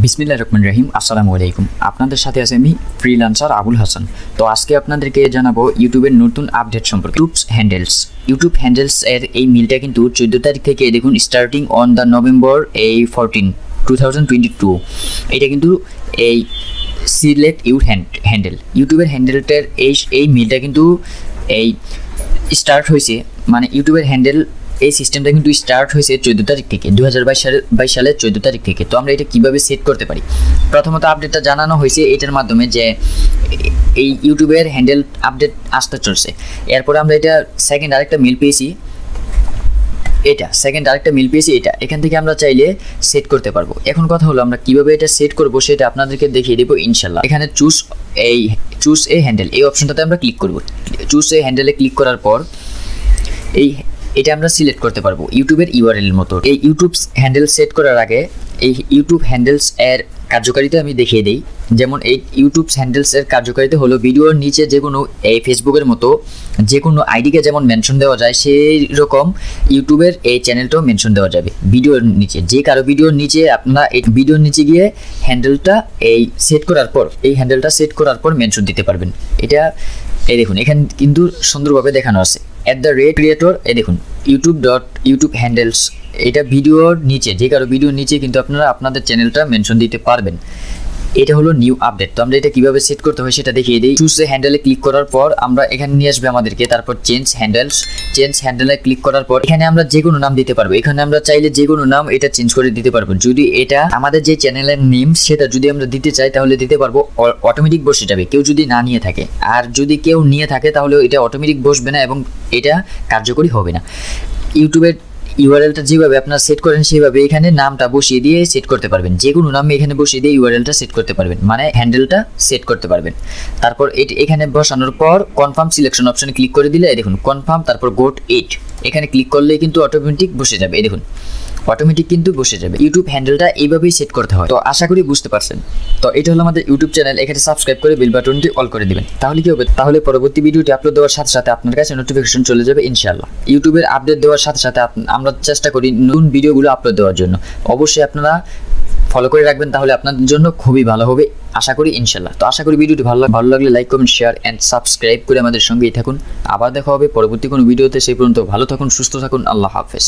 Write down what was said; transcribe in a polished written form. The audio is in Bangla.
বিসমিল্লাহির রহমানির রহিম। আসসালামুআলাইকুম। আপনাদের সাথে আছে আমি ফ্রিল্যান্সার আবুল হাসান। তো আজকে আপনাদেরকে জানাবো ইউটিউবের নতুন আপডেট সম্পর্কে। ইউটিউব হ্যান্ডেলস এর এই মিলটা কিন্তু 14 তারিখ থেকে দেখুন স্টার্টিং অন দ্য নভেম্বর 14, 2022। এটা কিন্তু এই সিলেক্ট ইউর হ্যান্ডেল ইউটিউবের হ্যান্ডেলটার এই মিলটা কিন্তু এই স্টার্ট হয়েছে, মানে ইউটিউবের হ্যান্ডেল এই সিস্টেমটা কিন্তু স্টার্ট হয়েছে 14 তারিখ থেকে, 2022 সালের 14 তারিখ থেকে। তো আমরা এটা কিভাবে সেট করতে পারি? প্রথমত আপডেটটা জানানো হয়েছে এটার মাধ্যমে যে এই ইউটিউবের হ্যান্ডেল আপডেট আসতে চলছে। এরপরে আমরা এটা সেকেন্ড আরেকটা মেল পেয়েছি, এটা এখান থেকে আমরা চাইলে সেট করতে পারবো। এখন কথা হলো আমরা কিভাবে এটা সেট করব সেটা আপনাদেরকে দেখিয়ে দেবো ইনশাল্লাহ। এখানে চুজ এ হ্যান্ডেল এই অপশনটাতে আমরা ক্লিক করব। চুজ এ হ্যান্ডেলে ক্লিক করার পর এটা আমরা সিলেক্ট করতে পারবো ইউটিউবের ইউআরএল এর মতো। এই ইউটিউব হ্যান্ডেল সেট করার আগে এই ইউটিউব হ্যান্ডেলস এর কার্যকারিতা আমি দেখিয়ে দিই। যেমন এই ইউটিউব হ্যান্ডেলস এর কার্যকারিতা হলো ভিডিওর নিচে যে কোনো এই ফেসবুকের মতো যে কোনো আইডিকে যেমন মেনশন দেওয়া যায় সেই রকম ইউটিউবের এই চ্যানেলটাও মেনশন দেওয়া যাবে ভিডিওর নিচে। যে কারো ভিডিওর নিচে আপনারা এই ভিডিওর নিচে গিয়ে হ্যান্ডেলটা সেট করার পর মেনশন দিতে পারবেন। এটা এই দেখুন এখানে কিন্তু সুন্দরভাবে দেখানো আছে @creator। এই দেখুন ইউটিউব হ্যান্ডেলস, এটা ভিডিওর নিচে যে কারো ভিডিওর নিচে কিন্তু আপনারা আপনাদের চ্যানেলটা মেনশন দিতে পারবেন। এটা হলো নিউ আপডেট। তো আমরা এটা কিভাবে সেট করতে হয় সেটা দেখিয়ে দিই। চুজ এ হ্যান্ডেলে ক্লিক করার পর আমরা এখানে নিয়ে আসবে আমাদেরকে, তারপর চেঞ্জ হ্যান্ডেলে ক্লিক করার পর এখানে আমরা যে কোনো নাম দিতে পারবো। এখানে আমরা চাইলে যে কোনো নাম এটা চেঞ্জ করে দিতে পারবো। যদি এটা আমাদের যে চ্যানেলের নেম সেটা যদি আমরা দিতে চাই তাহলে দিতে পারবো, অটোমেটিক বসে যাবে কেউ যদি না নিয়ে থাকে। আর যদি কেউ নিয়ে থাকে তাহলে এটা অটোমেটিক বসবে না এবং এটা কার্যকরী হবে না। ইউটিউবের ইউআরএলটা যেভাবে আপনারা সেট করেন সেভাবে এখানে নামটা বসিয়ে দিয়ে সেট করতে পারবেন। যে কোনো নামে এখানে বসিয়ে দিয়ে ইউআরএলটা সেট করতে পারবেন, মানে হ্যান্ডেলটা সেট করতে পারবেন। তারপর এখানে বসানোর পর কনফার্ম সিলেকশন অপশনে ক্লিক করে দিলে দেখুন কনফার্ম, তারপর গোট 8 এখানে ক্লিক করলেই কিন্তু অটোমেটিক বসে যাবে। এই দেখুন অটোমেটিক কিন্তু বসে যাবে। ইউটিউব হ্যান্ডেলটা এইভাবেই সেট করতে হয়। তো আশা করি বুঝতে পারছেন। তো এটা হলো আমাদের ইউটিউব চ্যানেল। এখানে সাবস্ক্রাইব করে বেল বাটনটি অল করে দিবেন। তাহলে কি হবে? তাহলে পরবর্তী ভিডিওটি আপলোড দেওয়ার সাথে সাথে আপনার কাছে নোটিফিকেশন চলে যাবে ইনশাআল্লাহ। ইউটিউবের আপডেট দেওয়ার সাথে সাথে আমরা চেষ্টা করি নতুন ভিডিওগুলো আপলোড দেওয়ার জন্য। অবশ্যই আপনারা ফলো করে রাখবেন, তাহলে আপনাদের জন্য খুবই ভালো হবে আশা করি ইনশাআল্লাহ। তো আশা করি ভিডিওটি ভালো লাগলে like, comment, share and subscribe করে আমাদের সঙ্গেই থাকুন। আবার দেখা হবে পরবর্তী কোনো ভিডিওতে। সেই পর্যন্ত ভালো থাকুন, সুস্থ থাকুন। আল্লাহ হাফেজ।